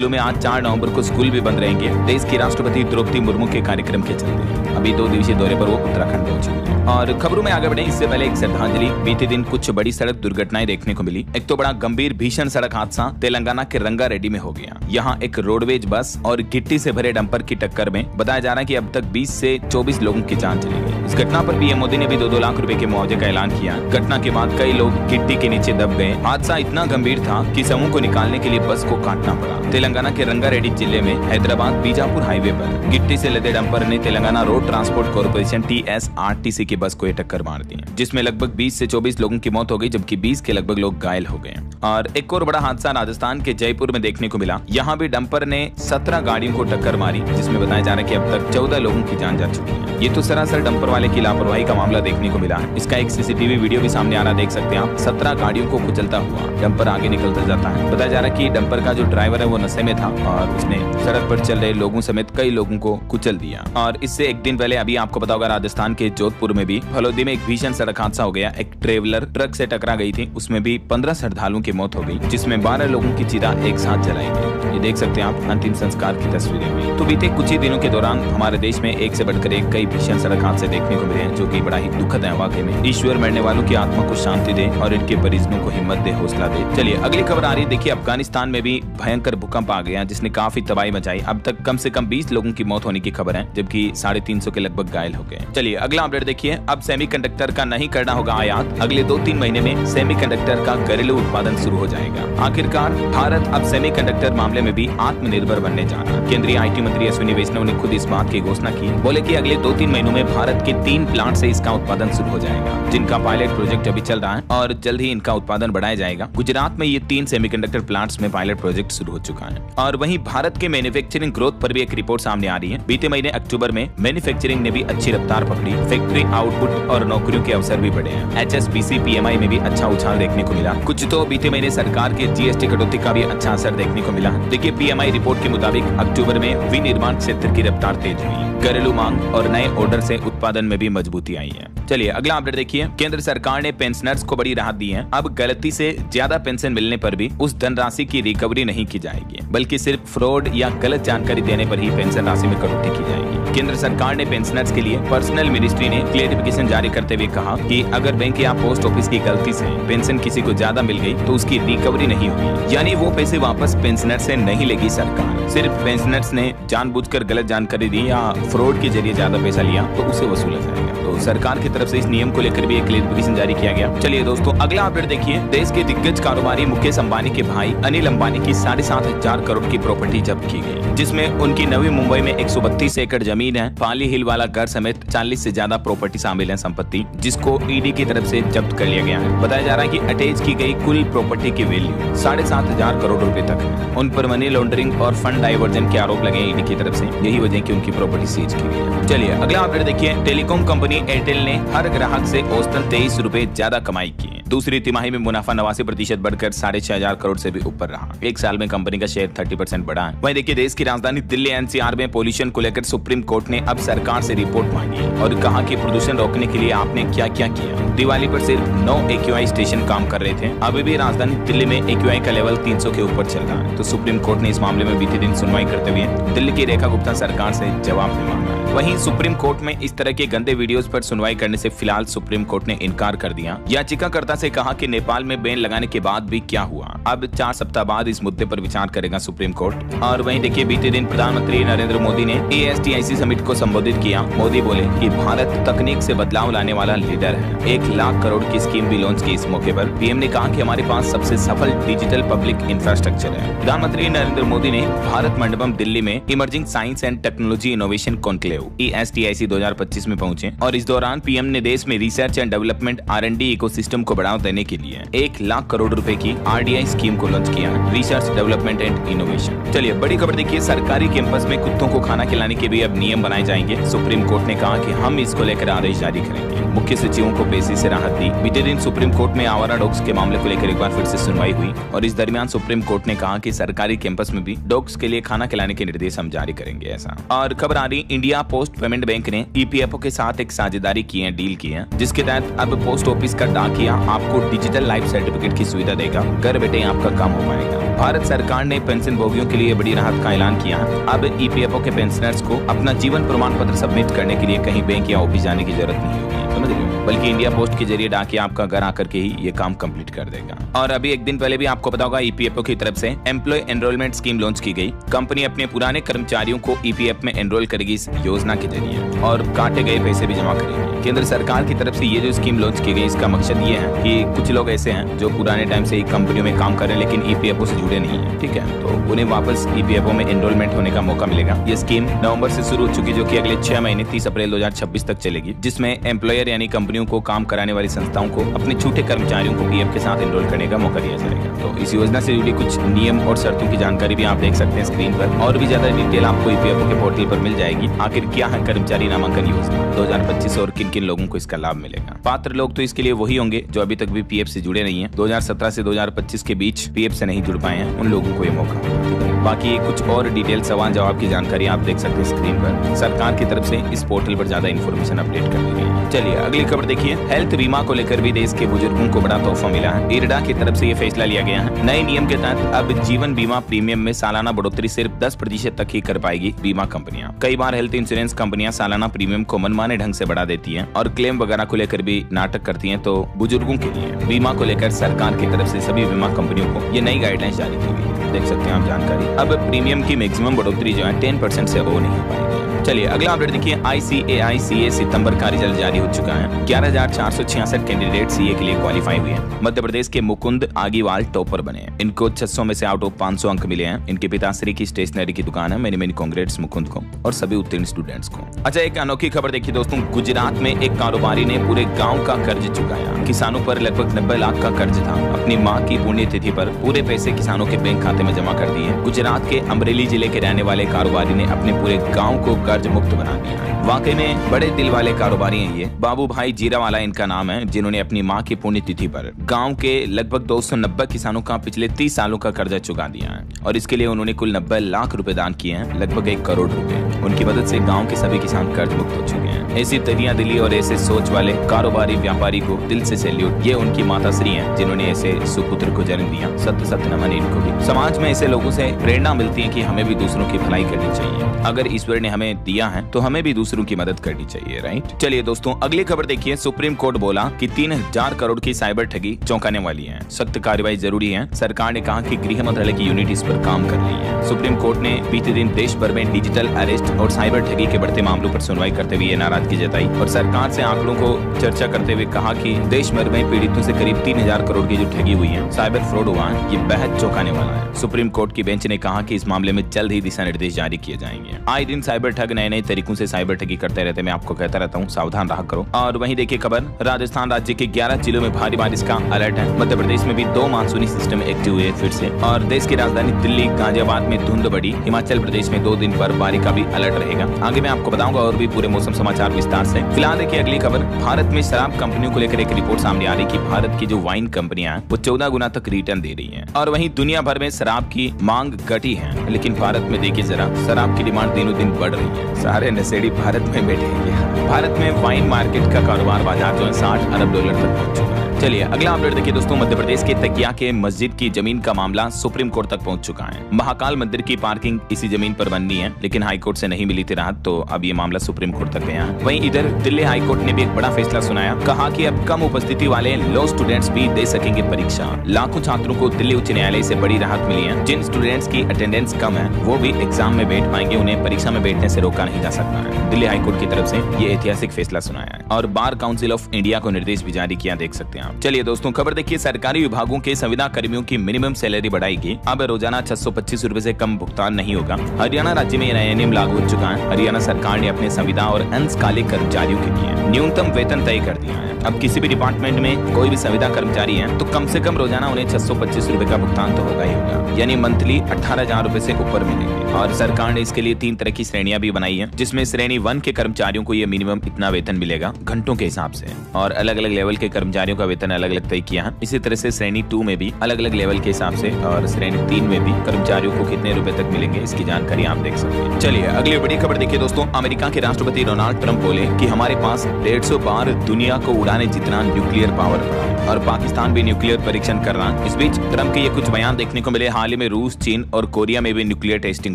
में आज 4 नवंबर को स्कूल भी बंद रहेंगे देश की राष्ट्रपति द्रौपदी मुर्मू के कार्यक्रम के चलते। अभी 2 दिवसीय दौरे पर वो उत्तराखंड पहुंची है। और खबरों में आगे बढ़े इससे पहले एक श्रद्धांजलि। बीते दिन कुछ बड़ी सड़क दुर्घटनाएं देखने को मिली। एक तो बड़ा गंभीर भीषण सड़क हादसा तेलंगाना के रंगारेड्डी में हो गया। यहाँ एक रोडवेज बस और गिट्टी से भरे डंपर की टक्कर में बताया जा रहा है कि अब तक 20 से 24 लोगों की जान चली गई। इस घटना पर पीएम मोदी ने भी 2-2 लाख रुपए के मुआवजे का ऐलान किया। घटना के बाद कई लोग गिट्टी के नीचे दब गए। हादसा इतना गंभीर था कि समूह को निकालने के लिए बस को काटना पड़ा। तेलंगाना के रंगारेड्डी जिले में हैदराबाद बीजापुर हाईवे पर गिट्टी से लदे डंपर ने Telangana road transport corporation TSRTC की बस को टक्कर मार दी, जिसमें लगभग 20 से 24 लोगों की मौत हो गई, जबकि 20 के लगभग लोग घायल हो गए। और एक और बड़ा हादसा राजस्थान के जयपुर में देखने को मिला। यहाँ भी डंपर ने 17 गाड़ियों को टक्कर मारी, जिसमें बताया जा रहा है कि अब तक 14 लोगों की जान जा चुकी है। ये तो सरासर डंपर वाले की लापरवाही का मामला देखने को मिला है। इसका एक CCTV वीडियो भी सामने आ रहा, देख सकते हैं आप। 17 गाड़ियों को कुचलता हुआ डंपर आगे निकलता जाता है। बताया जा रहा है कि डंपर का जो ड्राइवर है वो नशे में था और उसने सड़क पर चल रहे लोगों समेत कई लोगों को कुचल दिया। और इससे एक दिन पहले अभी आपको पता होगा राजस्थान के जोधपुर में भी फलोदी में एक भीषण सड़क हादसा हो गया। एक ट्रेवलर ट्रक से टकरा गई थी, उसमें भी 15 श्रद्धालुओं की मौत हो गई, जिसमें 12 लोगों की चिता एक साथ जलाई गई। ये देख सकते हैं आप अंतिम संस्कार की तस्वीरें भी। तो बीते कुछ ही दिनों के दौरान हमारे देश में एक से बढ़कर एक कई भीषण सड़क हादसे देखने को मिले हैं, जो कि बड़ा ही दुखद है। वाकई में ईश्वर मरने वालों की आत्मा को शांति दे और इनके परिजनों को हिम्मत दे, हौसला दे। चलिए अगली खबर आ रही है। देखिए अफगानिस्तान में भी भयंकर भूकंप आ गया, जिसने काफी तबाही मचाई। अब तक कम से कम 20 लोगों की मौत होने की खबर है, जबकि 350 के लगभग घायल हो गए। चलिए अगला अपडेट देखिए। अब सेमीकंडक्टर का नहीं करना होगा आयात। अगले 2-3 महीने में सेमीकंडक्टर का घरेलू उत्पादन शुरू हो जाएगा। आखिरकार भारत अब सेमीकंडक्टर मामले में भी आत्मनिर्भर बनने जा रहा है। केंद्रीय IT मंत्री अश्विनी वैष्णव ने खुद इस बात की घोषणा की। बोले कि अगले 2-3 महीनों में भारत के 3 प्लांट से इसका उत्पादन शुरू हो जाएगा, जिनका पायलट प्रोजेक्ट अभी चल रहा है और जल्द ही इनका उत्पादन बढ़ाया जाएगा। गुजरात में ये 3 सेमीकंडक्टर प्लांट्स में पायलट प्रोजेक्ट शुरू हो चुका है। और वहीं भारत के मैन्युफैक्चरिंग ग्रोथ पर भी एक रिपोर्ट सामने आ रही है। बीते महीने अक्टूबर में मैन्युफैक्चरिंग ने भी अच्छी रफ्तार पकड़ी। फैक्ट्री आउटपुट और नौकरियों के अवसर भी बढ़े हैं। HSBC PMI में भी अच्छा उछाल देखने को मिला। कुछ तो बीते महीने सरकार के GST कटौती का भी अच्छा असर देखने को मिला। देखिए PMI रिपोर्ट के मुताबिक अक्टूबर में विनिर्माण क्षेत्र की रफ्तार तेज हुई। घरेलू मांग और नए ऑर्डर से उत्पादन में भी मजबूती आई है। चलिए अगला अपडेट देखिए। केंद्र सरकार ने पेंशनर्स को बड़ी राहत दी है। अब गलती से ज्यादा पेंशन मिलने पर भी उस धनराशि की रिकवरी नहीं की जाएगी, बल्कि सिर्फ फ्रॉड या गलत जानकारी देने पर ही पेंशन राशि में कटौती की जाएगी। केंद्र सरकार ने पेंशनर्स के लिए पर्सनल मिनिस्ट्री ने क्लेरिफिकेशन जारी करते हुए कहा कि अगर बैंक या पोस्ट ऑफिस की गलती से पेंशन किसी को ज्यादा मिल गई तो उसकी रिकवरी नहीं होगी, यानी वो पैसे वापस पेंशनर से नहीं लेगी सरकार। सिर्फ पेंशनर्स ने जानबूझकर गलत जानकारी दी या फ्रॉड के जरिए ज्यादा पैसा लिया तो उसे वसूला जाएगा। तो सरकार की तरफ से इस नियम को लेकर भी एक क्लेरिफिकेशन जारी किया गया। चलिए दोस्तों अगला अपडेट देखिए। देश के दिग्गज कारोबारी मुकेश अंबानी के भाई अनिल अंबानी की 7,500 करोड़ की प्रॉपर्टी जब्त की गई, जिसमें उनकी नवी मुंबई में 132 एकड़ जमीन है, पाली हिल वाला घर समेत 40 से ज्यादा प्रॉपर्टी शामिल है संपत्ति, जिसको ईडी की तरफ से जब्त कर लिया गया है। बताया जा रहा है कि अटैच की गई कुल प्रॉपर्टी की वैल्यू 7,500 करोड़ रुपए तक है। उन पर मनी लॉन्ड्रिंग और फंड डाइवर्जन के आरोप लगे ईडी की तरफ से। यही वजह कि उनकी प्रॉपर्टी सीज की गई है। चलिए अगला अपडेट देखिए। टेलीकॉम कंपनी एयरटेल ने हर ग्राहक से औसतन 23 रुपए ज्यादा कमाई की। दूसरी तिमाही में मुनाफा 89% बढ़कर 6,500 करोड़ से भी ऊपर रहा। एक साल में कंपनी का शेयर 30% बढ़ा है। वहीं देखिए देश की राजधानी दिल्ली NCR में पोल्यूशन को लेकर सुप्रीम कोर्ट ने अब सरकार से रिपोर्ट मांगी और कहा कि प्रदूषण रोकने के लिए आपने क्या क्या किया। दिवाली पर सिर्फ 9 AQI स्टेशन काम कर रहे थे। अभी भी राजधानी दिल्ली में AQI का लेवल 300 के ऊपर चल रहा है। तो सुप्रीम कोर्ट ने इस मामले में बीते दिन सुनवाई करते हुए दिल्ली की रेखा गुप्ता सरकार से जवाब भी मांगा। वहीं सुप्रीम कोर्ट में इस तरह के गंदे वीडियोस पर सुनवाई करने से फिलहाल सुप्रीम कोर्ट ने इनकार कर दिया। याचिकाकर्ता से कहा कि नेपाल में बैन लगाने के बाद भी क्या हुआ। अब 4 सप्ताह बाद इस मुद्दे पर विचार करेगा सुप्रीम कोर्ट। और वहीं देखिए बीते दिन प्रधानमंत्री नरेंद्र मोदी ने ASTIC समिट को संबोधित किया। मोदी बोले कि भारत तकनीक से बदलाव लाने वाला लीडर है। 1 लाख करोड़ की स्कीम भी लॉन्च की। इस मौके पर पीएम ने कहा कि हमारे पास सबसे सफल डिजिटल पब्लिक इंफ्रास्ट्रक्चर है। प्रधानमंत्री नरेंद्र मोदी ने भारत मंडपम दिल्ली में emerging science and technology innovation conclave ASTIC 2025 में पहुंचे और इस दौरान पीएम ने देश में research and development R&D ecosystem को बढ़ावा देने के लिए 1 लाख करोड़ रुपए की RDI स्कीम को लॉन्च किया, रिसर्च डेवलपमेंट एंड इनोवेशन। चलिए बड़ी खबर देखिए। सरकारी कैंपस में कुत्तों को खाना खिलाने के भी अब नियम बनाए जाएंगे। सुप्रीम कोर्ट ने कहा कि हम इसको लेकर आदेश जारी करेंगे। मुख्य सचिवों को पेशी से राहत दी। बीते दिन सुप्रीम कोर्ट में आवारा डॉग्स के मामले को लेकर एक बार फिर से सुनवाई हुई और इस दरमियान सुप्रीम कोर्ट ने कहा कि सरकारी कैंपस में भी डॉग्स के लिए खाना खिलाने के निर्देश हम जारी करेंगे ऐसा। और खबर आ रही इंडिया पोस्ट पेमेंट बैंक ने EPFO के साथ एक साझेदारी की है, डील की है, जिसके तहत अब पोस्ट ऑफिस का डाकिया आपको डिजिटल लाइफ सर्टिफिकेट की सुविधा देगा। घर बैठे आपका काम हो पाएगा। भारत सरकार ने पेंशन भोगियों के लिए बड़ी राहत का ऐलान किया है। अब ईपीएफओ के पेंशनर्स को अपना जीवन प्रमाण पत्र सबमिट करने के लिए कहीं बैंक या ऑफिस जाने की जरूरत नहीं होगी, समझ रहे हो, बल्कि इंडिया पोस्ट के जरिए डाकिया आपका घर आकर के ही ये काम कंप्लीट कर देगा। और अभी एक दिन पहले भी आपको पता होगा ईपीएफओ की तरफ से एम्प्लॉय एनरोलमेंट स्कीम लॉन्च की गई। कंपनी अपने पुराने कर्मचारियों को ईपीएफ में एनरोल करेगी इस योजना के जरिए और काटे गए पैसे भी जमा करेगी। केंद्र सरकार की तरफ से ये जो स्कीम लॉन्च की गई, इसका मकसद ये है कि कुछ लोग ऐसे हैं जो पुराने टाइम से ही कंपनियों में काम कर रहे हैं लेकिन ईपीएफओ से जुड़े नहीं है, ठीक है, तो उन्हें वापस ईपीएफओ में एनरोलमेंट होने का मौका मिलेगा। ये स्कीम नवंबर से शुरू हो चुकी, जो कि अगले 6 महीने 30 अप्रैल 2026 तक चलेगी, जिसमें एम्प्लॉयर यानी कंपनियों को काम कराने वाली संस्थाओं को अपने छूटे कर्मचारियों को पीएफ के साथ एनरोल करने का मौका दिया जाएगा। तो इस योजना से जुड़ी कुछ नियम और शर्तों की जानकारी भी आप देख सकते हैं स्क्रीन पर। और भी ज्यादा डिटेल आपको ईपीएफओ के पोर्टल पर मिल जाएगी। आखिर क्या है कर्मचारी नामांकन योजना 2025 और किन किन लोगों को इसका लाभ मिलेगा। पात्र लोग तो इसके लिए वही होंगे जो अभी तक भी पीएफ से जुड़े नहीं है, 2017 से 2025 के बीच पीएफ से नहीं जुड़ पाए हैं, उन लोगों को ये मौका होगा। बाकी कुछ और डिटेल सवाल जवाब की जानकारी आप देख सकते हैं स्क्रीन पर। सरकार की तरफ से इस पोर्टल पर ज्यादा इन्फॉर्मेशन अपडेट कर दी गई है। चलिए अगली खबर देखिए। हेल्थ बीमा को लेकर भी देश के बुजुर्गों को बड़ा तोहफा मिला है। इरडा की तरफ से ये फैसला लिया गया है। नए नियम के तहत अब जीवन बीमा प्रीमियम में सालाना बढ़ोतरी सिर्फ 10% तक ही कर पाएगी बीमा कंपनियां। कई बार हेल्थ इंश्योरेंस कंपनियां सालाना प्रीमियम को मनमाने ढंग से बढ़ा देती हैं और क्लेम वगैरह को लेकर भी नाटक करती हैं। तो बुजुर्गों के लिए बीमा को लेकर सरकार की तरफ से सभी बीमा कंपनियों को ये नई गाइडलाइंस जारी की गई है। देख सकते हैं आप जानकारी। अब प्रीमियम की मैक्सिमम बढ़ोतरी जो है 10% से वो नहीं हो पाएगी। चलिए अगला अपडेट देखिए। ICAI सितंबर का रिजल्ट जारी हो चुका है। 11,466 कैंडिडेट सीए के लिए क्वालिफाई हुए हैं। मध्य प्रदेश के मुकुंद आगीवाल टॉपर बने हैं। इनको 600 में से आउट ऑफ 500 अंक मिले हैं। इनके पिताश्री की स्टेशनरी की दुकान है। मेनी कांग्रेट्स मुकुंद को और सभी उत्तीर्ण स्टूडेंट्स को। अच्छा, एक अनोखी खबर देखिए दोस्तों। गुजरात में एक कारोबारी ने पूरे गाँव का कर्ज चुकाया। किसानों पर लगभग 90 लाख का कर्ज था। अपनी माँ की पुण्यतिथि पर पूरे पैसे किसानों के बैंक खाते में जमा कर दिए। गुजरात के अमरेली जिले के रहने वाले कारोबारी ने अपने पूरे गाँव को कर्ज मुक्त बना दिया है। वाकई में बड़े दिल वाले कारोबारी हैं ये। बाबू भाई जीरावाला इनका नाम है, जिन्होंने अपनी मां की पुण्यतिथि पर गांव के लगभग 290 किसानों का पिछले 30 सालों का कर्जा चुका दिया है और इसके लिए उन्होंने कुल 90 लाख रुपए दान किए हैं, लगभग 1 करोड़ रुपए। उनकी मदद से गाँव के सभी किसान कर्ज मुक्त हो चुके हैं। ऐसी दरिया दिली और ऐसे सोच वाले कारोबारी व्यापारी को दिल से सैल्यूट। ये उनकी माताश्री हैं जिन्होंने ऐसे सुपुत्र को जन्म दिया। सत्य सत्य नमन इनको भी। समाज में ऐसे लोगों से प्रेरणा मिलती है कि हमें भी दूसरों की भलाई करनी चाहिए। अगर ईश्वर ने हमें दिया है तो हमें भी दूसरों की मदद करनी चाहिए, राइट। चलिए दोस्तों अगली खबर देखिए। सुप्रीम कोर्ट बोला कि 3000 करोड़ की साइबर ठगी चौंकाने वाली है। सख्त कार्रवाई जरूरी है। सरकार ने कहा कि गृह मंत्रालय की यूनिट इस पर काम कर रही है। सुप्रीम कोर्ट ने बीते दिन देश भर में डिजिटल अरेस्ट और साइबर ठगी के बढ़ते मामलों पर सुनवाई करते हुए नाराजगी जताई और सरकार से आंकड़ों को चर्चा करते हुए कहा कि देश भर में पीड़ितों से करीब 3000 करोड़ की जो ठगी हुई है, साइबर फ्रॉड हुआ है, ये बेहद चौंकाने वाला है। सुप्रीम कोर्ट की बेंच ने कहा कि इस मामले में जल्द ही दिशा निर्देश जारी किए जाएंगे। आए दिन साइबर ठग नए तरीकों से साइबर ठगी करते रहते, मैं आपको कहता रहता हूँ, सावधान रहा करो। और वहीं देखिए खबर, राजस्थान राज्य के 11 जिलों में भारी बारिश का अलर्ट है। मध्य प्रदेश में भी 2 मानसूनी सिस्टम एक्टिव हुए फिर से और देश की राजधानी दिल्ली गाजियाबाद में धुंध बढ़ी। हिमाचल प्रदेश में 2 दिन बर्फबारी का भी अलर्ट रहेगा। आगे मैं आपको बताऊंगा और भी पूरे मौसम समाचार विस्तार से। फिलहाल देखिए अगली खबर। भारत में शराब कंपनियों को लेकर एक रिपोर्ट सामने आ रही कि भारत की जो वाइन कंपनियां वो 14 गुना तक रिटर्न दे रही हैं और वहीं दुनिया भर में शराब की मांग घटी है, लेकिन भारत में देखिए जरा शराब की डिमांड दिनों दिन बढ़ रही है। सारे नशेड़ी भारत में बैठे हैं। भारत में वाइन मार्केट का कारोबार बाजार जो है $60 अरब तक पहुंच चुका है। चलिए अगला अपडेट देखिए दोस्तों। मध्य प्रदेश के तकिया के मस्जिद की जमीन का मामला सुप्रीम कोर्ट तक पहुंच चुका है। महाकाल मंदिर की पार्किंग इसी जमीन पर बननी है, लेकिन हाईकोर्ट से नहीं मिली थी राहत, तो अब ये मामला सुप्रीम कोर्ट तक गया है। वहीं इधर दिल्ली हाईकोर्ट ने भी एक बड़ा फैसला सुनाया। कहा कि अब कम उपस्थिति वाले लॉ स्टूडेंट्स भी दे सकेंगे परीक्षा। लाखों छात्रों को दिल्ली उच्च न्यायालय से बड़ी राहत मिली है। जिन स्टूडेंट्स की अटेंडेंस कम है वो भी एग्जाम में बैठ पाएंगे, उन्हें परीक्षा में बैठने से रोका नहीं जा सकता है। दिल्ली हाईकोर्ट की तरफ से ये ऐतिहासिक फैसला सुनाया है और बार काउंसिल ऑफ इंडिया को निर्देश भी जारी किया, देख सकते हैं आप। चलिए दोस्तों खबर देखिए। सरकारी विभागों के संविदा कर्मियों की मिनिमम सैलरी बढ़ाएगी। अब रोजाना 625 रुपए से कम भुगतान नहीं होगा। हरियाणा राज्य में नया नियम लागू हो चुका है। हरियाणा सरकार ने अपने संविदा और अंशकालिक कर्मचारियों के लिए न्यूनतम वेतन तय कर दिया है। अब किसी भी डिपार्टमेंट में कोई भी संविदा कर्मचारी है तो कम से कम रोजाना उन्हें 625 रुपए का भुगतान तो होगा ही होगा, यानी मंथली 18,000 रुपए से ऊपर मिलेंगे। और सरकार ने इसके लिए 3 तरह की श्रेणियां भी बनाई है, जिसमें श्रेणी 1 के कर्मचारियों को ये मिनिमम इतना वेतन मिलेगा घंटों के हिसाब से और अलग अलग लेवल के कर्मचारियों का वेतन अलग अलग तय किया है। इसी तरह से श्रेणी 2 में भी अलग अलग लेवल के हिसाब से और श्रेणी 3 में भी कर्मचारियों को कितने रुपए तक मिलेंगे इसकी जानकारी आप देख सकते हैं। चलिए अगली बड़ी खबर देखिए दोस्तों। अमेरिका के राष्ट्रपति डोनाल्ड ट्रंप बोले कि हमारे पास 150 बार दुनिया को उड़ाने जितना न्यूक्लियर पावर पड़ा और पाकिस्तान भी न्यूक्लियर परीक्षण कर रहा है। इस बीच ट्रंप के ये कुछ बयान देखने को मिले। हाल ही में रूस, चीन और कोरिया में भी न्यूक्लियर टेस्टिंग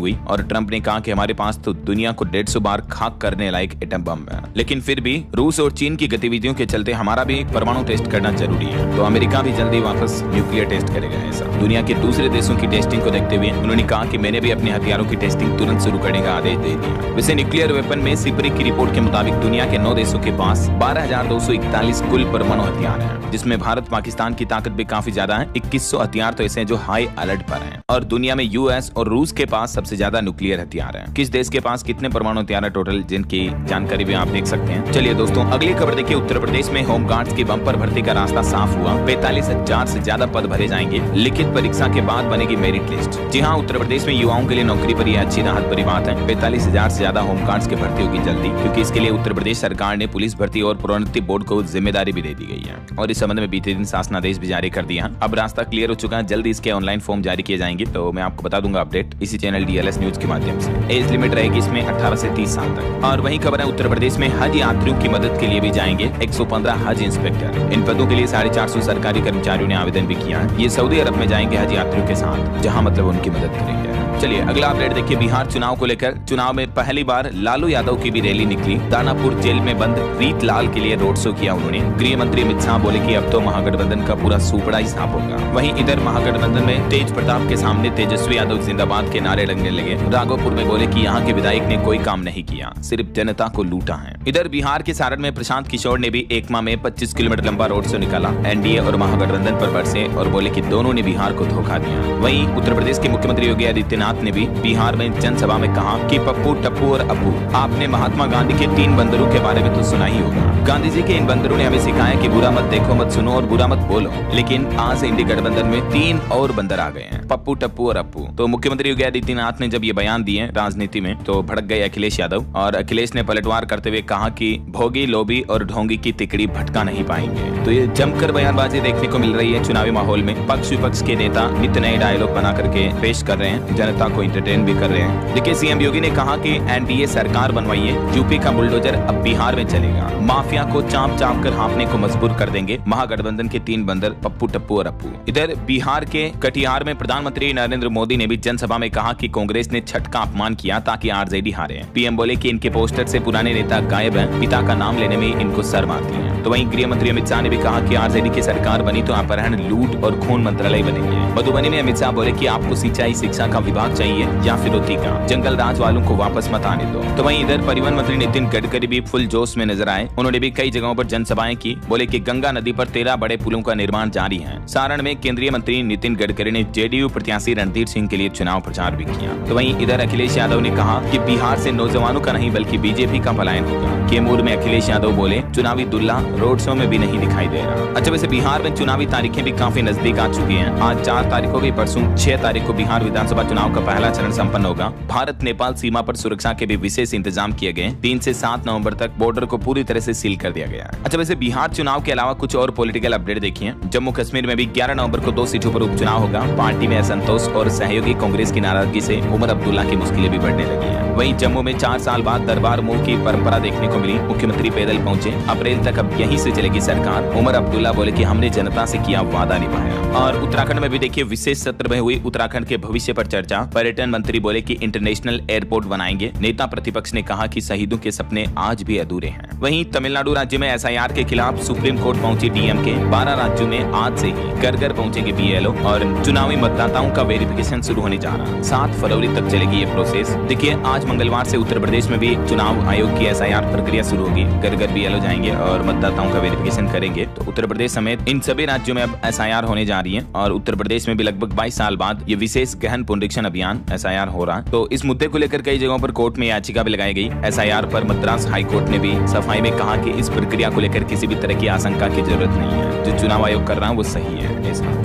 हुई और ट्रंप ने कहा कि हमारे पास तो दुनिया को 150 बार खाक करने लायक एटम बम है, लेकिन फिर भी रूस और चीन की गतिविधियों के चलते हमारा भी परमाणु टेस्ट करना जरूरी है। तो अमेरिका भी जल्दी वापस न्यूक्लियर टेस्ट करेगा। ऐसा दुनिया के दूसरे देशों की टेस्टिंग को देखते हुए उन्होंने कहा कि मैंने भी अपने हथियारों की टेस्टिंग तुरंत शुरू करने का आदेश दे दिया। वैसे न्यूक्लियर वेपन में सिपरी की रिपोर्ट के मुताबिक दुनिया के 9 देशों के पास 12,241 कुल परमाणु हथियार हैं, जिसमें भारत पाकिस्तान की ताकत भी काफी ज्यादा है। 2100 हथियार तो ऐसे हैं जो हाई अलर्ट पर हैं और दुनिया में यूएस और रूस के पास सबसे ज्यादा न्यूक्लियर हथियार हैं। किस देश के पास कितने परमाणु हथियार है टोटल, जिनकी जानकारी भी आप देख सकते हैं। चलिए दोस्तों अगली खबर देखिए। उत्तर प्रदेश में होमगार्ड्स की बम्पर भर्ती का रास्ता साफ हुआ। 45,000 से ज्यादा पद भरे जाएंगे। लिखित परीक्षा के बाद बनेगी मेरिट लिस्ट। जी हाँ, उत्तर प्रदेश में युवाओं के लिए नौकरी पर यह अच्छी राहत भरी बात है। 45,000 से ज्यादा होमगार्ड्स की भर्ती होगी जल्दी, क्योंकि इसके लिए उत्तर प्रदेश सरकार ने पुलिस भर्ती और प्रोन्नति बोर्ड को जिम्मेदारी भी दे दी गई है और इस संबंध में बीते दिन शासनादेश भी जारी कर दिया। अब रास्ता क्लियर हो चुका है। जल्दी इसके ऑनलाइन फॉर्म जारी किए जाएंगे, तो मैं आपको बता दूंगा अपडेट इसी चैनल DLS न्यूज के माध्यम से। एज लिमिट रहेगी इसमें 18 से 30 साल तक। और वही खबर है उत्तर प्रदेश में हज यात्रियों की मदद के लिए भी जाएंगे 115 हज इंस्पेक्टर। इन पदों के लिए 450 सरकारी कर्मचारियों ने आवेदन भी किया है। ये सऊदी अरब में जाएंगे हज यात्रियों के साथ, जहाँ मतलब उनकी मदद करेंगे। चलिए अगला अपडेट देखिए। बिहार चुनाव को लेकर चुनाव में पहली बार लालू यादव की भी रैली निकली। दानापुर जेल में बंद रीत लाल के लिए रोड शो किया उन्होंने। गृह मंत्री अमित शाह बोले कि अब तो महागठबंधन का पूरा सुपड़ा ही साफ होगा। वहीं इधर महागठबंधन में तेज प्रताप के सामने तेजस्वी यादव जिंदाबाद के नारे लगने लगे। राघोपुर में बोले कि यहाँ के विधायक ने कोई काम नहीं किया, सिर्फ जनता को लूटा है। इधर बिहार के सारण में प्रशांत किशोर ने भी एकमा में 25 किलोमीटर लंबा रोड शो निकाला। एनडीए और महागठबंधन पर बरसे और बोले कि दोनों ने बिहार को धोखा दिया। वहीं उत्तर प्रदेश के मुख्यमंत्री योगी आदित्यनाथ ने भी बिहार में जनसभा में कहा कि पप्पू, टप्पू और अप्पू, आपने महात्मा गांधी के 3 बंदरों के बारे में तो सुना ही होगा। गांधी जी के इन बंदरों ने हमें सिखाया कि बुरा मत देखो, मत सुनो और बुरा मत बोलो। लेकिन आज इंडी गठबंधन में 3 और बंदर आ गए हैं, पप्पू, टप्पू और अप्पू। तो मुख्यमंत्री योगी आदित्यनाथ ने जब ये बयान दिए राजनीति में, तो भड़क गए अखिलेश यादव और अखिलेश ने पलटवार करते हुए कहा कि भोगी, लोभी और ढोंगी की तिकड़ी भटका नहीं पाएंगे। तो ये जमकर बयानबाजी देखने को मिल रही है चुनावी माहौल में। पक्ष विपक्ष के नेता नित्य नए डायलॉग बना करके पेश कर रहे हैं, जनता को एंटरटेन भी कर रहे हैं। देखिए सीएम योगी ने कहा कि एनडीए सरकार बनवाइए, यूपी का बुलडोजर अब बिहार में चलेगा। माफिया को चाप चाप कर हाँफने को मजबूर कर देंगे महागठबंधन के 3 बंदर पप्पू, टप्पू और अप्पू। इधर बिहार के कटिहार में प्रधानमंत्री नरेंद्र मोदी ने भी जनसभा में कहा कि कांग्रेस ने छठ का अपमान किया ताकि आरजेडी हारे। पीएम बोले कि इनके पोस्टर से पुराने नेता गायब हैं, पिता का नाम लेने में इनको शर्म आती है। तो वहीं गृह मंत्री अमित शाह ने भी कहा कि आरजेडी की सरकार बनी तो अपहरण, लूट और खून मंत्रालय बनेंगे। मधुबनी में अमित शाह बोले कि आपको सिंचाई शिक्षा का विभाग चाहिए या फिरौती का, जंगल राज वालों को वापस मत आने दो। तो वहीं इधर परिवहन मंत्री नितिन गडकरी भी फुल जोश में नजर आए। उन्होंने भी कई जगहों पर जनसभाएं की। बोले कि गंगा नदी पर 13 बड़े पुलों का निर्माण जारी है। सारण में केंद्रीय मंत्री नितिन गडकरी ने जेडीयू प्रत्याशी रणधीर सिंह के लिए चुनाव प्रचार भी किया। तो वहीं इधर अखिलेश यादव ने कहा कि बिहार से नौजवानों का नहीं बल्कि बीजेपी का पलायन होगा। कैमूर में अखिलेश यादव बोले चुनावी दुल्ला रोड शो में भी नहीं दिखाई दे रहा। अच्छा, वैसे बिहार में चुनावी तारीखें भी काफी नजदीक आ चुकी हैं। आज 4 तारीख को भी, परसों 6 तारीख को बिहार विधानसभा चुनाव का पहला चरण संपन्न होगा। भारत नेपाल सीमा पर सुरक्षा के भी विशेष इंतजाम किए गए। 3 से 7 नवंबर तक बॉर्डर को पूरी तरह से सील कर दिया गया। अच्छा, वैसे बिहार चुनाव के अलावा कुछ और पॉलिटिकल अपडेट देखिए। जम्मू कश्मीर में भी 11 नवंबर को 2 सीटों पर उपचुनाव होगा। पार्टी में असंतोष और सहयोगी कांग्रेस की नाराजगी से उमर अब्दुल्ला की मुश्किलें भी बढ़ने लगी है। वहीं जम्मू में 4 साल बाद दरबार मूव की परंपरा देखने को मिली। मुख्यमंत्री पैदल पहुंचे। अप्रैल तक अब यहीं से चलेगी सरकार। उमर अब्दुल्ला बोले कि हमने जनता से किया वादा निभाया। और उत्तराखंड में भी देखिए विशेष सत्र में हुई उत्तराखंड के भविष्य पर चर्चा। पर्यटन मंत्री बोले कि इंटरनेशनल एयरपोर्ट बनाएंगे। नेता प्रतिपक्ष ने कहा कि शहीदों के सपने आज भी अधूरे हैं। वहीं तमिलनाडु राज्य में एसआईआर के खिलाफ सुप्रीम कोर्ट पहुंची डीएमके। 12 राज्यों में आज से ही घर घर पहुंचेंगे बीएलओ और चुनावी मतदाताओं का वेरिफिकेशन शुरू होने जा रहा है। 7 फरवरी तक चलेगी ये प्रोसेस। देखिए आज मंगलवार से उत्तर प्रदेश में भी चुनाव आयोग की एसआईआर प्रक्रिया शुरू होगी। घर घर बीएलओ जाएंगे और मतदाताओं का वेरिफिकेशन करेंगे। तो उत्तर प्रदेश समेत इन सभी राज्यों में अब एसआईआर होने जा रही है और उत्तर प्रदेश में भी लगभग 22 साल बाद ये विशेष गहन पुनरीक्षण अभियान SIR हो रहा। तो इस मुद्दे को लेकर कई जगहों पर कोर्ट में याचिका भी लगाई गई। SIR पर मद्रास हाई कोर्ट ने भी सफाई में कहा कि इस प्रक्रिया को लेकर किसी भी तरह की आशंका की जरूरत नहीं है, जो चुनाव आयोग कर रहा है वो सही है।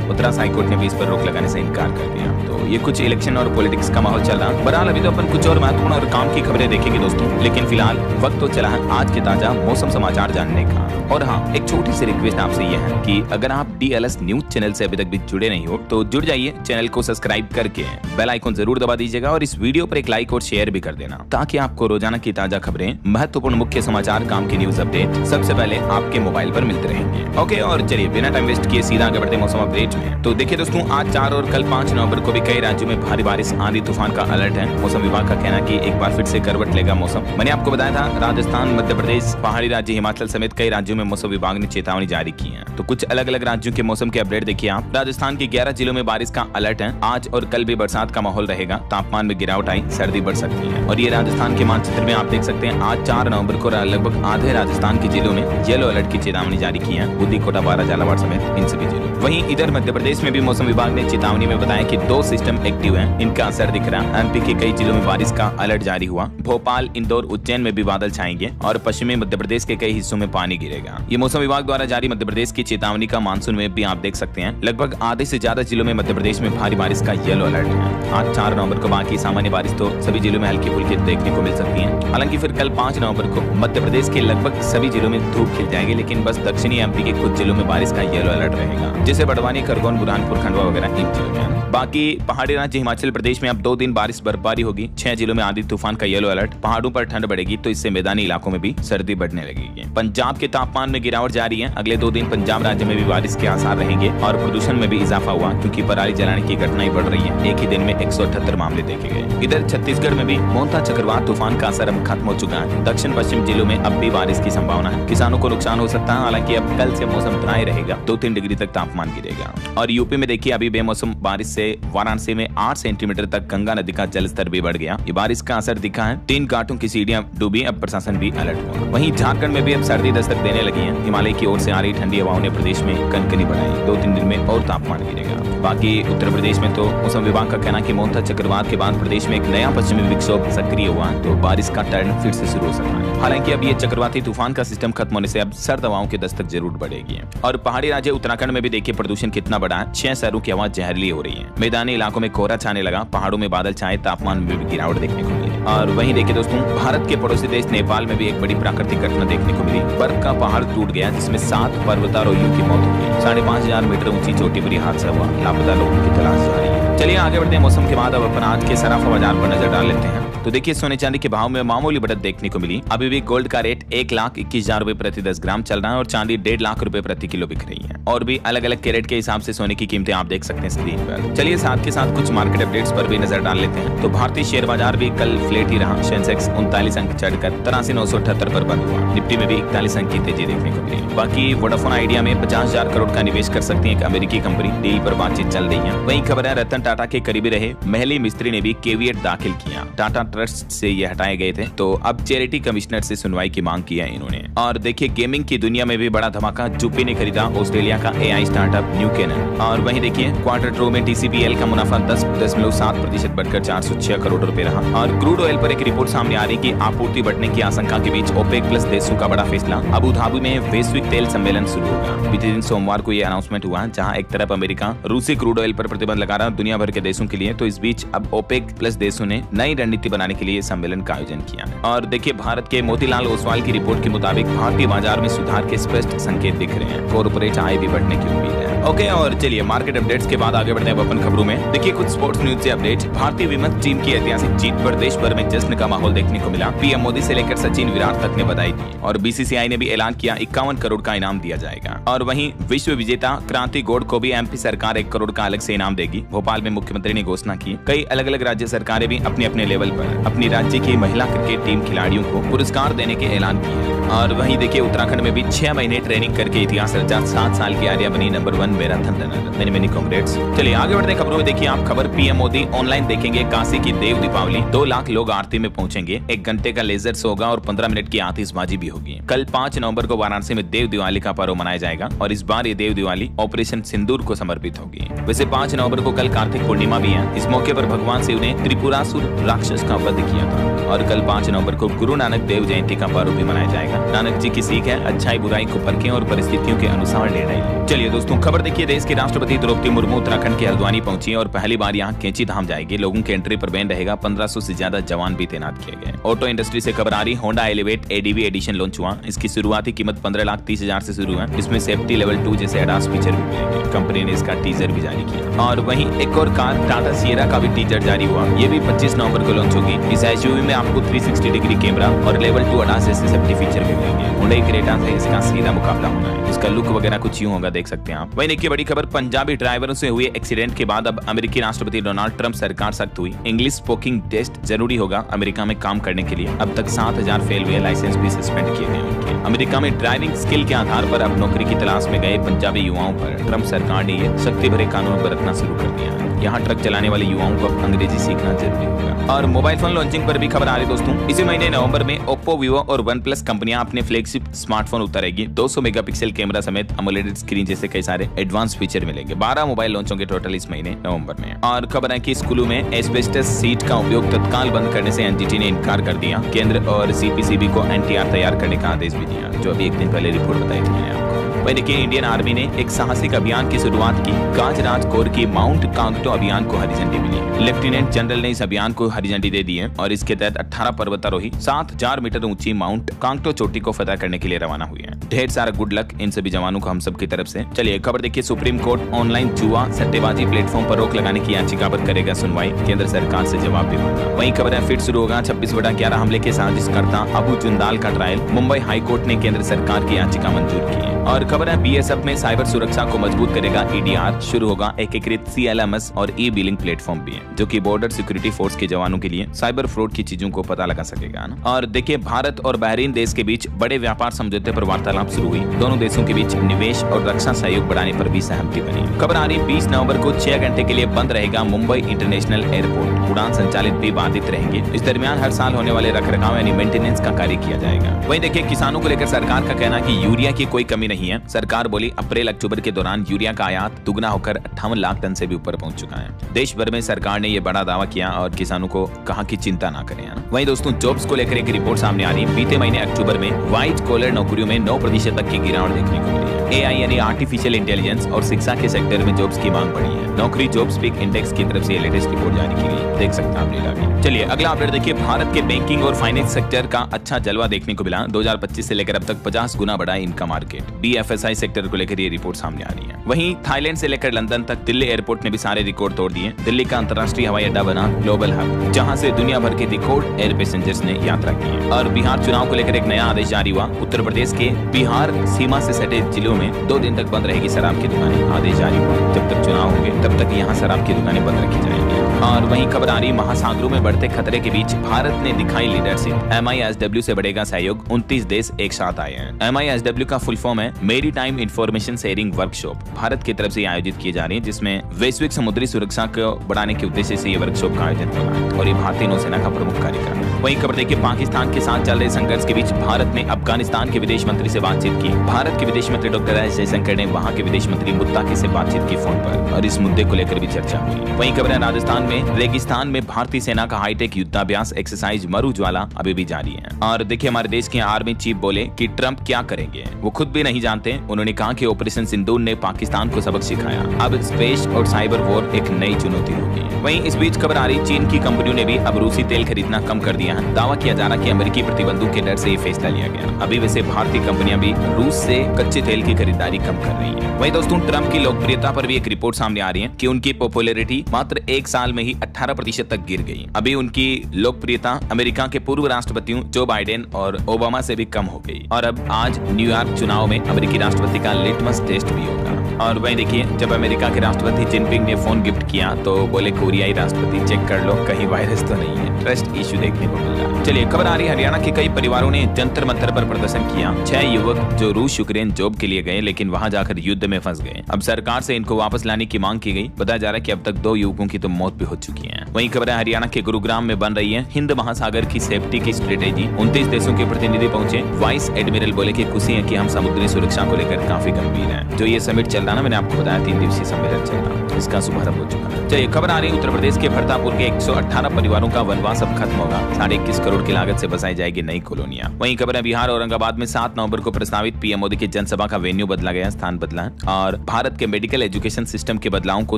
मद्रास हाई कोर्ट ने भी इस पर रोक लगाने से इनकार कर दिया। तो ये कुछ इलेक्शन और पॉलिटिक्स का माहौल चल रहा है। बहरहाल अभी तो अपन कुछ और महत्वपूर्ण और काम की खबरें देखेंगे दोस्तों, लेकिन फिलहाल वक्त तो चला है आज के ताजा मौसम समाचार जानने का। और हाँ, एक छोटी सी रिक्वेस्ट आपसे यह है कि अगर आप DLS न्यूज चैनल से अभी तक भी जुड़े नहीं हो तो जुड़ जाइए, चैनल को सब्सक्राइब करके बेल आइकन जरूर दबा दीजिएगा और इस वीडियो पर एक लाइक और शेयर भी कर देना, ताकि आपको रोजाना की ताजा खबरें, महत्वपूर्ण मुख्य समाचार, काम की न्यूज अपडेट सबसे पहले आपके मोबाइल पर मिलते रहेंगे। ओके, और चलिए बिना टाइम वेस्ट किए सीधा आगे बढ़ते मौसम अपडेट में। तो देखिए दोस्तों, आज 4 और कल 5 नवंबर को भी कई राज्यों में भारी बारिश, आंधी तूफान का अलर्ट है। मौसम विभाग का कहना है कि एक बार फिर से करवट लेगा मौसम। मैंने आपको बताया था राजस्थान, मध्य प्रदेश, पहाड़ी राज्य हिमाचल समेत कई राज्यों में मौसम विभाग ने चेतावनी जारी की है। तो कुछ अलग अलग राज्यों के मौसम के अपडेट देखिए आप। राजस्थान के 11 जिलों में बारिश का अलर्ट है। आज और कल भी बरसात का माहौल रहेगा। तापमान में गिरावट आई, सर्दी बढ़ सकती है। और ये राजस्थान के मानचित्र में आप देख सकते हैं, आज 4 नवंबर को लगभग आधे राजस्थान के जिलों में येलो अलर्ट की चेतावनी जारी की है। बुद्धि, कोटा, बारा, झालावाड़ समेत इन सभी जिलों। वहीं इधर मध्य प्रदेश में भी मौसम विभाग ने चेतावनी में बताया कि 2 सिस्टम एक्टिव हैं, इनका असर दिख रहा है। MP के कई जिलों में बारिश का अलर्ट जारी हुआ। भोपाल, इंदौर, उज्जैन में भी बादल छाएंगे और पश्चिमी मध्य प्रदेश के कई हिस्सों में पानी गिरेगा। ये मौसम विभाग द्वारा जारी मध्य प्रदेश की चेतावनी का मानसून में भी आप देख सकते हैं। लगभग आधे से ज्यादा जिलों में मध्य प्रदेश में भारी बारिश का येलो अलर्ट है। आज 4 नवंबर को बाकी सामान्य बारिश तो सभी जिलों में हल्की फुल्की देखने को मिल सकती है। हालांकि फिर कल 5 नवंबर को मध्य प्रदेश के लगभग सभी जिलों में धूप खिल जाएगी, लेकिन बस दक्षिणी MP के कुछ जिलों में बारिश का येलो अलर्ट रहेगा, जैसे बड़वानी, खरगोन, बुरहानपुर, खंडवा वगैरह इन जिलों में। बाकी पहाड़ी राज्य हिमाचल प्रदेश में अब 2 दिन बारिश बर्फबारी होगी। 6 जिलों में आंधी तूफान का येलो अलर्ट। पहाड़ों पर ठंड बढ़ेगी तो इससे मैदानी इलाकों में भी सर्दी बढ़ने लगेगी। पंजाब के तापमान में गिरावट जारी है। अगले 2 दिन पंजाब राज्य में भी बारिश के आसार रहेंगे और प्रदूषण में भी इजाफा हुआ, क्योंकि पराली जलाने की घटनाएं बढ़ रही है। एक ही दिन में 178 मामले देखे गए। इधर छत्तीसगढ़ में भी मोंता चक्रवात तूफान का असर अब खत्म हो चुका है। दक्षिण पश्चिम जिलों में अब भी बारिश की संभावना है। किसानों को नुकसान हो सकता है। हालांकि अब कल से मौसम ड्राई रहेगा, 2-3 डिग्री तक तापमान गिरेगा। और यूपी में देखिए, अभी बेमौसम बारिश से वाराणसी में 8 सेंटीमीटर तक गंगा नदी का जलस्तर भी बढ़ गया। ये बारिश का असर दिखा है। 3 घाटों की सीढ़ियां डूबी, अब प्रशासन भी अलर्ट हुआ। वहीं झारखंड में भी अब सर्दी दस्तक देने लगी है। हिमालय की ओर से आ रही ठंडी हवाओं ने प्रदेश में कनकनी बढ़ाई। 2-3 दिन में और तापमान गिरेगा। बाकी उत्तर प्रदेश में तो मौसम विभाग का कहना है कि मोंता चक्रवात के बाद प्रदेश में एक नया पश्चिमी विक्षोभ सक्रिय हुआ, तो बारिश का टर्न फिर से शुरू हो सकता है। हालांकि अब ये चक्रवाती तूफान का सिस्टम खत्म होने से अब सर्द हवाओं की दस्तक जरूर बढ़ेगी। और पहाड़ी राज्य उत्तराखंड में भी देखिए प्रदूषण कितना बढ़ा है। 6 शहरों की हवा जहरीली हो रही है। मैदानी इलाकों में कोहरा छाने लगा। पहाड़ों में बादल छाए, तापमान में भी गिरावट देखने को मिली। और वहीं देखिए दोस्तों, भारत के पड़ोसी देश नेपाल में भी एक बड़ी प्राकृतिक घटना देखने को मिली। बर्फ का पहाड़ टूट गया, जिसमें 7 पर्वतारोहियों की मौत हो गई। 5500 मीटर ऊंची चोटी पर हादसा हुआ। लापता लोगों की तलाश जारी है। चलिए आगे बढ़ते हैं। मौसम के बाद अब अपन आज के सराफा बाजार पर नजर डाल लेते हैं। तो देखिए, सोने चांदी के भाव में मामूली बढ़त देखने को मिली। अभी भी गोल्ड का रेट 1,21,000 रुपए प्रति 10 ग्राम चल रहा है और चांदी 1.5 लाख रुपए प्रति किलो बिक रही है। और भी अलग अलग कैरेट के हिसाब से सोने की कीमतें आप देख सकते हैं स्क्रीन पर। चलिए साथ के साथ कुछ मार्केट अपडेट्स पर भी नजर डाल लेते हैं। तो भारतीय शेयर बाजार भी कल फ्लैट ही रहा। सेंसेक्स 39 अंक चढ़कर 83,978 पर बंद हुआ। निफ्टी में भी 41 अंक की तेजी देखने को मिली। बाकी वोडाफोन आइडिया में 50,000 करोड़ का निवेश कर सकती है एक अमेरिकी कंपनी। डील पर बातचीत चल रही है। वहीं खबर है, रतन टाटा के करीबी रहे महली मिस्त्री ने भी केविएट दाखिल किया। टाटा ट्रस्ट से यह हटाए गए थे, तो अब चैरिटी कमिश्नर से सुनवाई की मांग की है इन्होंने। और देखिए, गेमिंग की दुनिया में भी बड़ा धमाका। जुपी ने खरीदा ऑस्ट्रेलिया का AI स्टार्टअप न्यूकेनन। और वहीं देखिए, क्वार्टर ट्रू में TCPL का मुनाफा 10.7% बढ़कर 406 करोड़ रुपए रहा। और क्रूड ऑयल पर एक रिपोर्ट सामने आ रही कि आपूर्ति बढ़ने की आशंका के बीच OPEC प्लस देशों का बड़ा फैसला। अबू धाबी में वैश्विक तेल सम्मेलन शुरू होगा। बीते दिन सोमवार को यह अनाउंसमेंट हुआ, जहां एक तरफ अमेरिका रूसी क्रूड ऑयल पर प्रतिबंध लगा रहा दुनिया भर के देशों के लिए, तो इस बीच अब OPEC प्लस देशों ने नई रणनीति बनाने के लिए सम्मेलन का आयोजन किया। और देखिए, भारत के मोतीलाल ओसवाल की रिपोर्ट के मुताबिक भारतीय बाजार में सुधार के स्पष्ट संकेत दिख रहे हैं। कॉर्पोरेट आय भी बढ़ने की उम्मीद है। ओके, और चलिए मार्केट अपडेट्स के बाद आगे बढ़ते हैं अपन खबरों में। देखिए कुछ स्पोर्ट्स न्यूज से अपडेट। भारतीय विमेंस टीम की ऐतिहासिक जीत पर देश भर में जश्न का माहौल देखने को मिला। PM मोदी से लेकर सचिन, विराट तक ने बधाई दी। और BCCI ने भी ऐलान किया 51 करोड़ का इनाम दिया जाएगा। और वहीं विश्व विजेता क्रांति गौड़ को भी MP सरकार 1 करोड़ का अलग से इनाम देगी। भोपाल में मुख्यमंत्री ने घोषणा की। कई अलग अलग राज्य सरकारें भी अपने अपने लेवल पर अपनी राज्य की महिला क्रिकेट टीम खिलाड़ियों को पुरस्कार देने के ऐलान किए। और वहीं देखिए, उत्तराखंड में भी 6 महीने ट्रेनिंग करके इतिहास रचा। 7 साल की आर्या बनी number 1 marathon runner. Many congrats. चलिए आगे बढ़ते हैं खबरों में। देखिए आप खबर, PM मोदी ऑनलाइन देखेंगे काशी की देव दीपावली। 2 लाख लोग आरती में पहुंचेंगे। 1 घंटे का लेजर शो होगा और 15 मिनट की आतिशबाजी भी होगी। कल 5 नवंबर को वाराणसी में देव दिवाली का पर्व मनाया जाएगा और इस बार ये देव दिवाली ऑपरेशन सिंदूर को समर्पित होगी। वैसे 5 नवंबर को कल कार्तिक कार्तिक पूर्णिमा भी है। इस मौके पर भगवान शिव ने त्रिपुरासुर राक्षस का वध किया था। और कल 5 नवंबर को गुरु नानक देव जयंती का पर्व भी मनाया जाएगा। नानक जी की सीख है, अच्छाई बुराई को परखें और परिस्थितियों के अनुसार निर्णय लें। चलिए दोस्तों, खबर देखिए। देश की राष्ट्रपति द्रौपदी मुर्मू उत्तराखंड के हल्द्वानी पहुंची और पहली बार यहाँ कैंची धाम जाएगी। लोगों के एंट्री पर बैन रहेगा। 1500 से ज्यादा जवान भी तैनात किए गए। ऑटो इंडस्ट्री से खबर आ रही, Honda elevate ADV edition launch हुआ। इसकी शुरुआती कीमत 15,30,000 से शुरू है। इसमें सेफ्टी लेवल 2 जैसे एडास फीचर भी मिलेंगे। कंपनी ने इसका टीजर भी जारी किया। और वहीं एक और कार टाटा सियरा का भी टीजर जारी हुआ। ये भी 25 नवंबर को लॉन्च होगी। इस एसयूवी में आपको 360 डिग्री कैमरा और लेवल 2 एडास जैसे सेफ्टी फीचर भी मिलेंगे। हुंडई क्रेटा से इसका सीधा मुकाबला होना है। इसका लुक वगैरह कुछ यूं होगा, देख सकते हैं आप। वहीं देखिए बड़ी खबर, पंजाबी ड्राइवरों से हुए एक्सीडेंट के बाद अब अमेरिकी राष्ट्रपति डोनाल्ड ट्रंप सरकार सख्त हुई। इंग्लिश स्पोकिंग टेस्ट जरूरी होगा अमेरिका में काम करने के लिए। अब तक 7,000 फेल हुए, लाइसेंस भी सस्पेंड किए गए उनके। अमेरिका में ड्राइविंग स्किल के आधार पर अब नौकरी की तलाश में गए पंजाबी युवाओं पर ट्रंप सरकार ने ये सख्ती भरे कानून बरतना शुरू कर दिया है। यहाँ ट्रक चलाने वाले युवाओं को अब अंग्रेजी सीखना जरूरी होगा। और मोबाइल फोन लॉन्चिंग पर भी खबर आ रही दोस्तों। इसी महीने नवंबर में ओप्पो, वीवो और वन प्लस कंपनियां अपने फ्लैगशिप स्मार्टफोन उतारेगी। 200 मेगापिक्सल कैमरा समेत अमोलेड स्क्रीन जैसे कई सारे एडवांस फीचर मिलेंगे। 12 मोबाइल लॉन्च होंगे टोटल इस महीने नवंबर में। और खबर है कि स्कूलों में एस्बेस्टस सीट का उपयोग तत्काल बंद करने से एनजीटी ने इनकार कर दिया। केंद्र और सीपीसीबी को एनटीआर तैयार करने का आदेश भी दिया, जो अभी एक दिन पहले रिपोर्ट बताई थी मैंने आपको। वही देखिए, इंडियन आर्मी ने एक साहसिक अभियान की शुरुआत की। काजराज कोर की माउंट कांगटो अभियान को हरी झंडी मिली। लेफ्टिनेंट जनरल ने इस अभियान को हरी झंडी दे दी है और इसके तहत 18 पर्वतारोही 7,000 मीटर ऊंची माउंट कांगटो चोटी को फतह करने के लिए रवाना हुए हैं। ढेर सारा गुड लक इन सभी जवानों को हम सब की तरफ से। चलिए खबर देखिए, सुप्रीम कोर्ट ऑनलाइन जुआ सट्टेबाजी प्लेटफॉर्म पर रोक लगाने की याचिका पर करेगा सुनवाई। केंद्र सरकार से जवाब भी मांगा। वहीं खबर है, फिर शुरू होगा 26/11 हमले के साजिशकर्ता अबू जुंदाल का ट्रायल। मुंबई हाईकोर्ट ने केंद्र सरकार की याचिका मंजूर की है। और खबर है, बीएसएफ में साइबर सुरक्षा को मजबूत करेगा ईडीआर। शुरू होगा एकीकृत सीएलएमएस और ई बिलिंग प्लेटफॉर्म भी है, जो कि बॉर्डर सिक्योरिटी फोर्स के जवानों के लिए साइबर फ्रॉड की चीजों को पता लगा सकेगा ना। और देखिए, भारत और बहरीन देश के बीच बड़े व्यापार समझौते पर वार्तालाप शुरू हुई। दोनों देशों के बीच निवेश और रक्षा सहयोग बढ़ाने पर भी सहमति बनी। खबर आ रही, 20 नवंबर को 6 घंटे के लिए बंद रहेगा मुंबई इंटरनेशनल एयरपोर्ट। उड़ान संचालित भी बाधित रहेंगे। इस दरमियान हर साल होने वाले रखरखाव यानी मेंटेनेंस का कार्य किया जाएगा। वहीं देखिए, किसानों को लेकर सरकार का कहना कि यूरिया की कोई कमी नहीं है। सरकार बोली, अप्रैल-अक्टूबर के दौरान यूरिया का आयात दुगना होकर 58 लाख टन से भी ऊपर पहुंच चुका है। देश भर में सरकार ने ये बड़ा दावा किया और किसानों को कहा कि चिंता ना करें। वहीं दोस्तों, जॉब्स को लेकर एक रिपोर्ट सामने आ रही। बीते महीने अक्टूबर में व्हाइट कॉलर नौकरियों में 9% तक की गिरावट देखने को मिली है। एआई यानी आर्टिफिशियल इंटेलिजेंस और शिक्षा के सेक्टर में जॉब्स की मांग बढ़ी है। नौकरी जॉब्स पीक इंडेक्स की तरफ से लेटेस्ट रिपोर्ट जारी की गई, देख सकते हैं आप। चलिए अगला अपडेट देखिए, भारत के बैंकिंग और फाइनेंस सेक्टर का अच्छा जलवा देखने को मिला। 2025 से लेकर अब तक 50 गुना बढ़ा इनका मार्केट। बीएफएसआई सेक्टर को लेकर ये रिपोर्ट सामने आ रही है। वहीं थाईलैंड से लेकर लंदन तक दिल्ली एयरपोर्ट ने भी सारे रिकॉर्ड तोड़ दिए। दिल्ली का अंतर्राष्ट्रीय हवाई अड्डा बना ग्लोबल हब, जहां से दुनिया भर के रिकॉर्ड एयर पैसेंजर्स ने यात्रा की है। और बिहार चुनाव को लेकर एक नया आदेश जारी हुआ। उत्तर प्रदेश के बिहार सीमा से सटे जिलों में 2 दिन तक बंद रहेगी शराब की दुकानें। आदेश जारी हुआ, जब तक चुनाव होंगे तब तक यहाँ शराब की दुकानें बंद रखी जाएंगी। और वहीं खबर आ रही, महासागरों में बढ़ते खतरे के बीच भारत ने दिखाई लीडरशिप। MISW से बढ़ेगा सहयोग। 29 देश एक साथ आए हैं। MISW का फुल फॉर्म है मेरी time information sharing workshop. Bharat की तरफ से आयोजित की जा रही है, जिसमें वैश्विक समुद्री सुरक्षा को बढ़ाने के उद्देश्य से ये वर्कशॉप का आयोजन हो रहा है और ये भारतीय नौसेना का प्रमुख कार्यक्रम है। वहीं खबर देखिए, पाकिस्तान के साथ चल रहे संघर्ष के बीच भारत ने अफगानिस्तान के विदेश मंत्री से बातचीत की। भारत के विदेश मंत्री डॉक्टर एस जयशंकर ने वहां के विदेश मंत्री मुत्ताकी से बातचीत की फोन पर और इस मुद्दे को लेकर भी चर्चा हुई। वहीं खबर है, राजस्थान में रेगिस्तान में भारतीय सेना का हाईटेक युद्धाभ्यास एक्सरसाइज मरुज्वाला अभी भी जारी है। और देखिए, हमारे देश के आर्मी चीफ बोले कि ट्रंप क्या करेंगे वो खुद भी नहीं जानते। उन्होंने कहा कि ऑपरेशन सिंदूर ने पाकिस्तान को सबक सिखाया। अब स्पेस और साइबर वॉर एक नई चुनौती होगी। वहीं इस बीच खबर आ रही, चीन की कंपनियों ने भी अब रूसी तेल खरीदना कम कर दिया है। दावा किया जा रहा कि अमेरिकी प्रतिबंधों के डर से ये फैसला लिया गया। अभी वैसे भारतीय कंपनियां भी रूस से कच्चे तेल की खरीदारी कम कर रही है। वहीं दोस्तों, ट्रंप की लोकप्रियता पर भी एक रिपोर्ट सामने आ रही है कि उनकी पॉपुलैरिटी मात्र 1 साल में ही 18% तक गिर गई। अभी उनकी लोकप्रियता अमेरिका के पूर्व राष्ट्रपतियों जो बाइडेन और ओबामा से भी कम हो गई। और अब आज न्यूयॉर्क चुनाव में अमेरिकी राष्ट्रपति का लिटमस टेस्ट भी होगा। और वहीं देखिए, जब अमेरिका के राष्ट्रपति जिनपिंग ने फोन गिफ्ट किया तो बोले कोरियाई राष्ट्रपति चेक कर लो कहीं वायरस तो नहीं है। ट्रस्ट इश्यू देखने को मिल रहा। चलिए खबर आ रही, हरियाणा के कई परिवारों ने जंतर मंतर पर प्रदर्शन किया। 6 युवक जो रूस यूक्रेन जॉब के लिए गए लेकिन वहां जाकर युद्ध में फंस गए। अब सरकार से इनको वापस लाने की मांग की गई। बताया जा रहा है कि अब तक 2 युवकों की तो मौत भी हो चुकी है। वहीं खबर है, हरियाणा के गुरुग्राम में बन रही है हिंद महासागर की सेफ्टी की स्ट्रेटेजी। 29 देशों के प्रतिनिधि पहुंचे। वाइस एडमिरल बोले कि खुशी है कि हम समुद्री सुरक्षा को लेकर काफी गंभीर हैं। जो ये समिट चल चल रहा ना, मैंने आपको बताया 3 दिवसीय सम्मेलन चल रहा, इसका शुभारंभ हो चुका है। चलिए खबर आ रही है उत्तर प्रदेश के भरतापुर के 118 परिवारों का वनवास अब खत्म होगा। 21.5 करोड़ की लागत से बसाई जाएगी नई कॉलोनियां। वहीं खबर है बिहार औरंगाबाद में 7 नवंबर को प्रस्तावित पीएम मोदी की जनसभा का वेन्यू बदला गया, स्थान बदला है। और भारत के मेडिकल एजुकेशन सिस्टम के बदलावों को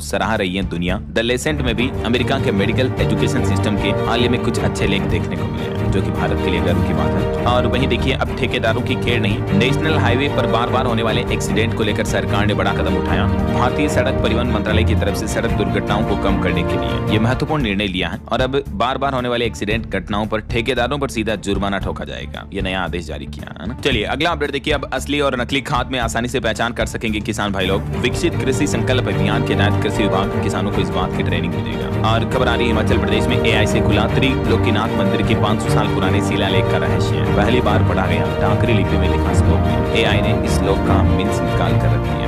सराह रही है दुनिया। द लेसेंट में भी अमेरिका के मेडिकल एजुकेशन सिस्टम के हाल ही में कुछ अच्छे लेख देखने को मिले हैं, जो कि भारत के लिए गर्व की बात है। और वहीं देखिए अब ठेकेदारों की खेड़ नहीं, नेशनल हाईवे पर बार-बार होने वाले एक्सीडेंट को लेकर सरकार ने बड़ा कदम उठाया। भारतीय सड़क परिवहन मंत्रालय की तरफ से सड़क दुर्घटनाओं को कम करने के लिए ये महत्वपूर्ण निर्णय लिया है और अब बार-बार होने वाले एक्सीडेंट घटनाओं पर ठेकेदारों पर सीधा जुर्माना ठोका जाएगा। ये नया आदेश जारी किया है ना। चलिए अगला अपडेट देखिए, अब असली और नकली खाद में आसानी से पहचान कर सकेंगे किसान भाई लोग। विकसित कृषि संकल्प अभियान के तहत कृषि विभाग किसानों को इस बात की ट्रेनिंग भी देगा। और खबर आ रही है हिमाचल प्रदेश में एआई से खुला त्रिलोकीनाथ मंदिर के 500 साल पुराने शिलालेख का रहस्य पहली बार पढ़ा गया। डाकरी लिपि में लिखा श्लोक में एआई ने इस श्लोक का मीन्स निकाल कर रख दिया।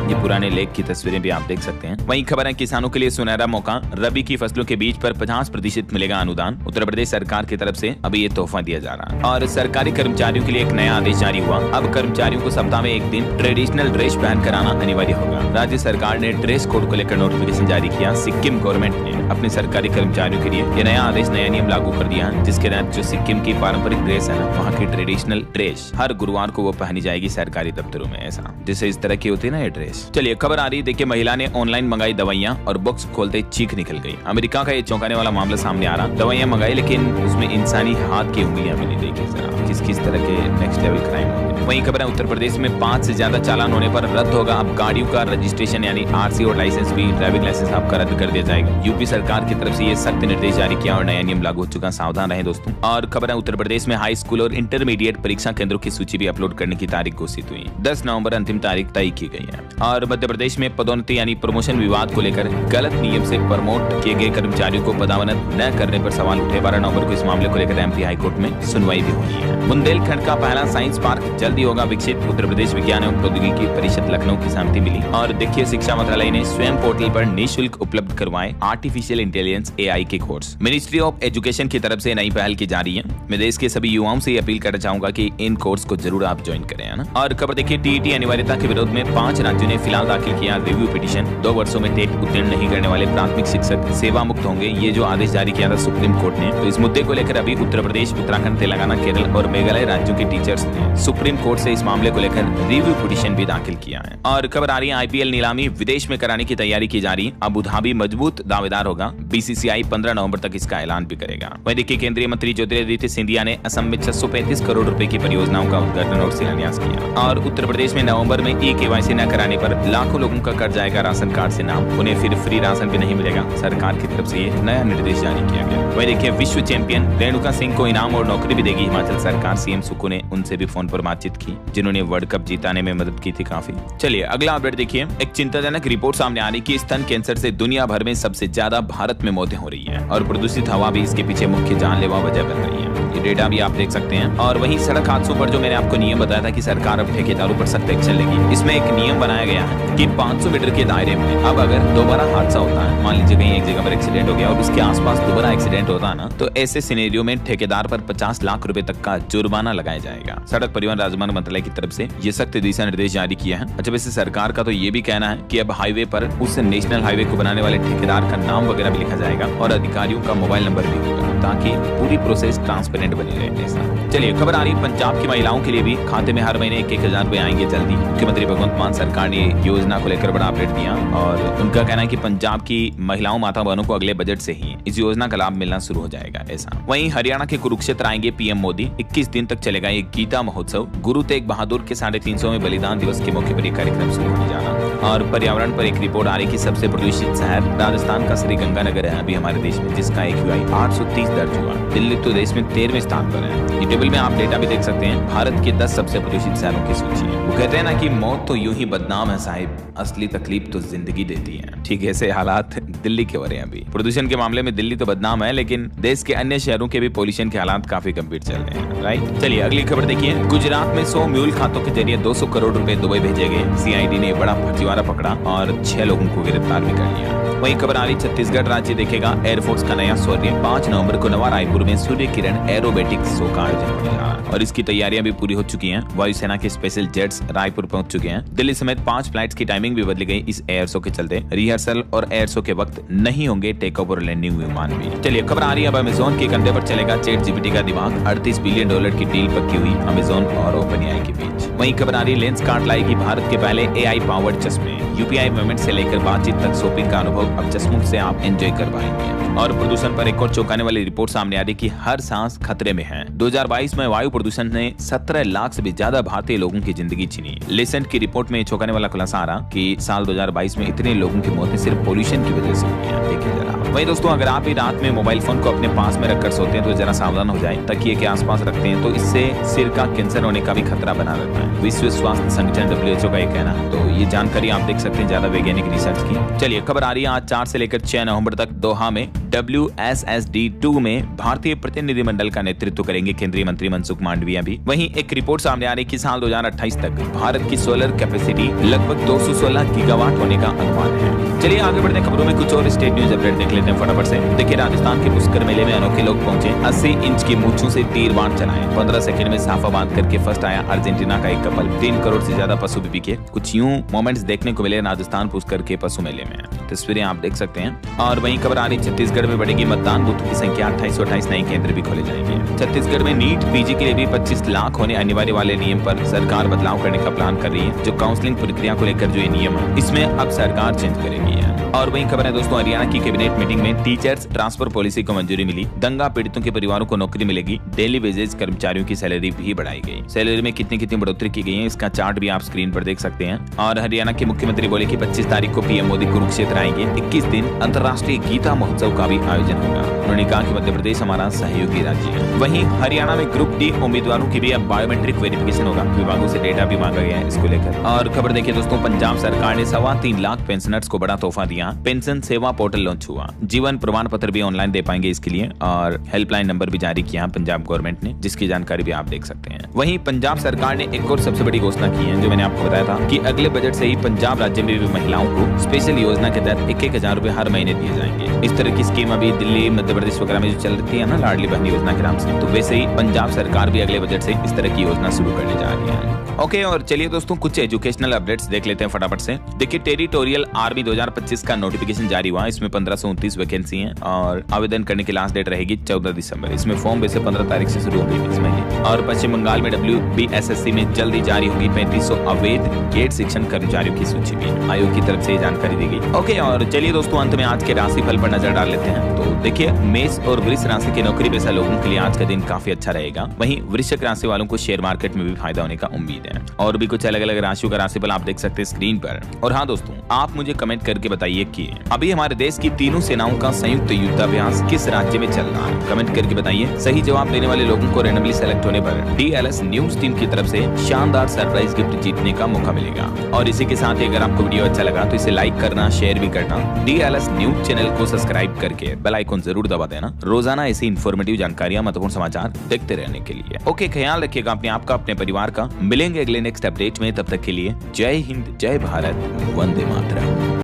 ये पुराने लेख की तस्वीरें भी आप देख सकते हैं। वहीं खबर है किसानों के लिए सुनहरा मौका, रबी की फसलों के बीज पर 50% मिलेगा अनुदान। उत्तर प्रदेश सरकार की तरफ से अभी ये तोहफा दिया जा रहा है। और सरकारी कर्मचारियों के लिए एक नया आदेश जारी हुआ। अब कर्मचारियों को सप्ताह में एक दिन ट्रेडिशनल ड्रेस पहनकर आना अनिवार्य होगा। राज्य सरकार ने ड्रेस कोड को लेकर नोटिफिकेशन जारी किया। सिक्किम गवर्नमेंट ने अपने सरकारी कर्मचारियों के लिए ये नया आदेश, नया नियम लागू कर दिया है, जिसके तहत जो सिक्किम की पारंपरिक ड्रेस है ना, वहाँ की ट्रेडिशनल ड्रेस हर गुरुवार को वो पहनी जाएगी सरकारी दफ्तरों में, ऐसा जैसे इस तरह की होती है ना ये ड्रेस। चलिए खबर आ रही है देखिए, महिला ने ऑनलाइन मंगाई दवाइयां और बॉक्स खोलते चीख निकल गई। अमेरिका का ये चौंकाने वाला मामला सामने आ रहा। दवाइयां मंगाई लेकिन उसमें इंसानी हाथ की उंगलियां मिली। देखिए जरा किस तरह के नेक्स्ट लेवल क्राइम होंगे। वहीं खबर है उत्तर प्रदेश में 5 से ज्यादा चालान होने पर रद्द होगा अब गाड़ियों का रजिस्ट्रेशन, यानी आरसी और लाइसेंस भी, ड्राइविंग लाइसेंस आपका रद्द कर दिया जाएगा। यूपी सरकार की तरफ से ये सख्त निर्देश जारी किया और नया नियम लागू हो चुका, सावधान रहें दोस्तों। और खबर है उत्तर प्रदेश में हाई स्कूल और इंटरमीडिएट परीक्षा केंद्रों की सूची भी अपलोड करने की तारीख घोषित हुई। 10 नवंबर अंतिम तारीख तय की गई है। और मध्य प्रदेश में पदोन्नति यानी प्रमोशन विवाद को लेकर गलत नियम से प्रमोट किए गए कर्मचारियों को पदोन्नत न करने पर सवाल उठे। 12 नवंबर को इस मामले को लेकर एमपी हाईकोर्ट में सुनवाई भी होनी है। बुंदेलखंड का पहला साइंस पार्क जल्दी होगा विकसित। उत्तर प्रदेश विज्ञान एवं प्रौद्योगिकी परिषद लखनऊ की सहमति मिली। और देखिए शिक्षा मंत्रालय ने स्वयं पोर्टल पर निःशुल्क उपलब्ध करवाए आर्टिफिशियल इंटेलिजेंस एआई के कोर्स। मिनिस्ट्री ऑफ एजुकेशन की तरफ से नई पहल की जा रही है। मैं देश के सभी युवाओं से अपील करना चाहूंगा कि इन कोर्स को जरूर आप ज्वाइन करें, है ना। और खबर देखिए, टीईटी अनिवार्यता के विरोध में 5 राज्यों ने फिलहाल दाखिल किया रिव्यू पिटीशन। 2 वर्षों में टेट उत्तीर्ण नहीं करने वाले प्राथमिक शिक्षक सेवा मुक्त होंगे, ये जो आदेश जारी किया था सुप्रीम कोर्ट ने। तो इस मुद्दे को लेकर अभी उत्तर प्रदेश, उत्तराखंड, तेलंगाना, केरल और मेघालय राज्यों के टीचर्स ने सुप्रीम कोर्ट से इस मामले को लेकर रिव्यू पिटीशन भी दाखिल किया है। और खबर आ रही है आईपीएल नीलामी विदेश में कराने की तैयारी की जा रही है। अबू धाबी मजबूत दावेदार होगा। बीसीसीआई 15 नवंबर तक इसका ऐलान भी करेगा। वहीं देखिए केंद्रीय मंत्री ज्योतिरादित्य सिंधिया ने असम में 635 करोड़ रुपए की परियोजनाओं का उद्घाटन और शिलान्यास किया। और उत्तर प्रदेश में नवंबर में ई-केवाईसी न कराने पर लाखों लोगों का कट जाएगा राशन कार्ड से नाम। उन्हें फिर फ्री राशन भी नहीं मिलेगा। सरकार की तरफ से ये नया निर्देश जारी किया गया। वहीं देखिए विश्व चैंपियन रेणुका सिंह को इनाम और नौकरी भी देगी हिमाचल सरकार। सीएम सुक्खू ने उनसे भी फोन पर बातचीत की, जिन्होंने वर्ल्ड कप जीताने में मदद की थी काफी। चलिए अगला अपडेट देखिए, एक चिंताजनक रिपोर्ट सामने आ रही कि स्तन कैंसर से दुनिया भर में सबसे ज्यादा भारत में मौतें हो रही है और प्रदूषित हवा भी इसके पीछे मुख्य जानलेवा वजह बन रही है। ये डेटा भी आप देख सकते हैं। और वहीं सड़क हादसों पर जो मैंने आपको नियम बताया था कि सरकार अब ठेकेदारों पर सख्त एक्शन लेगी, इसमें एक नियम बनाया गया है कि 500 मीटर के दायरे में अब अगर दोबारा हादसा होता है, मान लीजिए कहीं एक जगह पर एक्सीडेंट हो गया और उसके आसपास दोबारा एक्सीडेंट होता है ना, तो ऐसे सिनेरियो में ठेकेदार पर 50 लाख रुपए तक का जुर्माना लगाया जाएगा। सड़क परिवहन राजमार्ग मंत्रालय की तरफ से ये सख्त दिशा निर्देश जारी किया है। अच्छा वैसे सरकार का तो ये भी कहना है कि अब हाईवे पर उस नेशनल हाईवे को बनाने वाले ठेकेदार का नाम वगैरह भी लिखा जाएगा और अधिकारियों का मोबाइल नंबर भी होगा, ताकि पूरी प्रोसेस ट्रांसपेरेंट बनी रहे। ऐसा चलिए खबर आ रही पंजाब की महिलाओं के लिए भी खाते में हर महीने 1,000 रुपए आएंगे जल्दी। मुख्यमंत्री भगवंत मान सरकार ने योजना को लेकर बड़ा अपडेट दिया और उनका कहना है कि पंजाब की महिलाओं माता बहनों को अगले बजट से ही इस योजना का लाभ मिलना शुरू हो जाएगा। ऐसा वहीं हरियाणा के कुरुक्षेत्र आएंगे पीएम मोदी। 21 दिन तक चलेगा ये गीता महोत्सव। गुरु तेग बहादुर के 350वें बलिदान दिवस के मौके पर यह कार्यक्रम शुरू होने जाना। और पर्यावरण पर एक रिपोर्ट आ रही कि सबसे प्रदूषित शहर राजस्थान का श्रीगंगानगर है अभी हमारे देश में, जिसका AQI 830 दर्ज हुआ। दिल्ली तो देश में 13वें स्थान पर है। ये टेबल में आप डेटा भी देख सकते हैं। भारत के 10 सबसे प्रदूषित शहरों की सूची है। वो कहते हैं ना कि मौत तो यूं ही बदनाम है साहिब, असली तकलीफ तो जिंदगी देती है। ठीक ऐसे हालात दिल्ली के हो रहे हैं अभी। प्रदूषण के मामले में दिल्ली तो बदनाम है, लेकिन देश के अन्य शहरों के भी पॉल्यूशन के हालात काफी गंभीर चल रहे हैं। राइट चलिए अगली खबर देखिए, गुजरात में 100 म्यूल खातों के जरिए 200 करोड़ रुपए दुबई भेजे गए। CID ने बड़ा फर्जीवाड़ा द्वारा पकड़ा और 6 लोगों को गिरफ्तार भी कर लिया। वहीं खबर आ रही छत्तीसगढ़ राज्य देखेगा एयरफोर्स का नया शौर्य। 5 नवंबर को नवा रायपुर में सूर्य किरण एरोबेटिक्स शो का आयोजन होने जा रहा है और इसकी तैयारियां भी पूरी हो चुकी हैं। वायुसेना के स्पेशल जेट्स रायपुर पहुंच चुके हैं। दिल्ली समेत 5 फ्लाइट्स की टाइमिंग भी बदली गई इस एयर शो के चलते। रिहर्सल और एयर शो के वक्त नहीं होंगे टेक ऑफ और लैंडिंग विमान भी। चलिए खबर आ रही है अब अमेजोन के कंधे पर चलेगा चैट जीपीटी का दिमाग। $38 बिलियन की डील पक्की हुई अमेजोन और ओपनएआई के बीच। वहीं खबर आ रही लेंसकार्ट लाएगी भारत के पहले एआई पावर्ड चश्मे। यूपीआई पेमेंट से लेकर बातचीत तक शॉपिंग का अनुभव अब चश्मों से आप एंजॉय कर पाएंगे। और प्रदूषण पर एक और चौंकाने वाली रिपोर्ट सामने आ रही कि हर सांस खतरे में है। 2022 में वायु प्रदूषण ने 17 लाख से भी ज्यादा भारतीय लोगों की जिंदगी छीनी। लेसेंट की रिपोर्ट में चौंकाने वाला खुलासा आ रहा कि साल 2022 में इतने लोगों की मौतें सिर्फ पोल्यूशन की वजह से हुई है। देखिए जरा। वहीं दोस्तों अगर आप भी रात में मोबाइल फोन को अपने पास में रखकर सोते हैं तो जरा सावधान हो जाए। तकिए के आसपास रखते हैं तो इससे सिर का कैंसर होने का भी खतरा बना रहता है। विश्व स्वास्थ्य संगठन WHO का ये कहना। तो ये जानकारी आप देख सकते हैं ज्यादा वैज्ञानिक रिसर्च की। चलिए खबर आ रही है आज 4 से लेकर 6 नवंबर तक दोहा में WSSD2 में भारतीय प्रतिनिधिमंडल का नेतृत्व करेंगे केंद्रीय मंत्री मनसुख मांडविया भी। वहीं एक रिपोर्ट सामने आ रही कि साल 2028 तक भारत की सोलर कैपेसिटी लगभग 216 गीगावाट होने का अनुमान है। चलिए आगे बढ़ते खबरों में कुछ और स्टेट न्यूज अपडेट देख लेते हैं फटाफट से। देखिए राजस्थान के पुष्कर मेले में अनोखे लोग पहुंचे। 80 इंच की मूंछों से तीर बाण चलाए। 15 सेकंड में साफा बांध करके फर्स्ट आया अर्जेंटीना का एक कपल। 3 करोड़ से ज्यादा पशु भी बिके। कुछ यूं मोमेंट्स देखने को मिले राजस्थान पुष्कर के पशु मेले में। तस्वीरें आप देख सकते हैं। और वहीं खबर आ रही छत्तीसगढ़ में बढ़ेगी मतदान बूथों की संख्या। 2828 नए केंद्र भी खोले जाएंगे। छत्तीसगढ़ में नीट पीजी के लिए भी 25 लाख होने अनिवार्य वाले नियम पर सरकार बदलाव करने का प्लान कर रही है। जो काउंसलिंग प्रक्रिया को लेकर जो ये नियम है इसमें अब सरकार चेंज करेगी। और वहीं खबर है दोस्तों हरियाणा की कैबिनेट मीटिंग में टीचर्स ट्रांसफर पॉलिसी को मंजूरी मिली। दंगा पीड़ितों के परिवारों को नौकरी मिलेगी। डेली वेजेज कर्मचारियों की सैलरी भी बढ़ाई गई। सैलरी में कितनी बढ़ोतरी की गई है इसका चार्ट भी आप स्क्रीन पर देख सकते हैं। और हरियाणा के मुख्यमंत्री बोले कि 25 तारीख को पीएम मोदी कुरुक्षेत्र आएंगे। 21 दिन अंतर्राष्ट्रीय गीता महोत्सव का भी आयोजन होगा। उन्होंने कहा कि मध्य प्रदेश हमारा सहयोगी राज्य है। वहीं हरियाणा में ग्रुप डी उम्मीदवारों की भी अब बायोमेट्रिक वेरिफिकेशन होगा। विभागों से डेटा भी मांगा गया है इसको लेकर। और खबर देखिए दोस्तों पंजाब सरकार ने 3.25 लाख पेंशनर्स को बड़ा तोहफा दिया। पेंशन सेवा पोर्टल लॉन्च हुआ। जीवन प्रमाण पत्र भी ऑनलाइन दे पाएंगे इसके लिए। और हेल्पलाइन नंबर भी जारी किया पंजाब गवर्नमेंट ने जिसकी जानकारी भी आप देख सकते हैं। वहीं पंजाब सरकार ने एक और सबसे बड़ी घोषणा की है जो मैंने आपको बताया था कि अगले बजट से ही पंजाब राज्य में भी महिलाओं को स्पेशल योजना के तहत 1,000 रुपए हर महीने दिए जाएंगे। इस तरह की स्कीम अभी दिल्ली मध्य प्रदेश वगैरह में जो चल रही है ना लाडली बहन योजना के नाम से, तो वैसे ही पंजाब सरकार भी अगले बजट से इस तरह की योजना शुरू करने जा रही है। ओके और चलिए दोस्तों कुछ एजुकेशनल अपडेट्स देख लेते हैं फटाफट से। देखिए टेरिटोरियल आर्मी 2025 का नोटिफिकेशन जारी हुआ। इसमें 1529 वैकेंसी हैं और आवेदन करने की लास्ट डेट रहेगी 14 दिसंबर। इसमें फॉर्म वैसे 15 तारीख से शुरू होगी इस महीने। और पश्चिम बंगाल में WBSSC में जल्दी जारी होगी 3500 अवैध गेट शिक्षण कर्मचारियों की सूची भी। आयोग की तरफ से जानकारी दी गई। ओके और चलिए दोस्तों अंत में आज के राशिफल पर नजर डाल लेते हैं। तो देखिए मेष और वृष राशि के नौकरी पेशा लोगों के लिए आज का दिन काफी अच्छा रहेगा। वहीं वृश्चिक राशि वालों को शेयर मार्केट में भी फायदा होने का उम्मीद है। और भी कुछ अलग अलग राशियों का राशिफल आप देख सकते हैं स्क्रीन पर। और हाँ दोस्तों आप मुझे कमेंट करके बताइए कि अभी हमारे देश की तीनों सेनाओं का संयुक्त युद्धाभ्यास किस राज्य में चल रहा है। कमेंट करके बताइए। सही जवाब देने वाले लोगों को रैंडमली सेलेक्ट होने पर DLS न्यूज टीम की तरफ से शानदार सरप्राइज गिफ्ट जीतने का मौका मिलेगा। और इसी के साथ ही अगर आपको वीडियो अच्छा लगा तो इसे लाइक करना, शेयर भी करना। DLS न्यूज चैनल को सब्सक्राइब करके बेल आइकन जरूर दबा देना। रोजाना ऐसी इन्फॉर्मेटिव जानकारियां, महत्वपूर्ण समाचार देखते रहने के लिए। ओके ख्याल रखिएगा अपने आप का, अपने परिवार का। मिलेंगे अगले नेक्स्ट अपडेट में। तब तक के लिए जय हिंद, जय भारत, वंदे मातरम।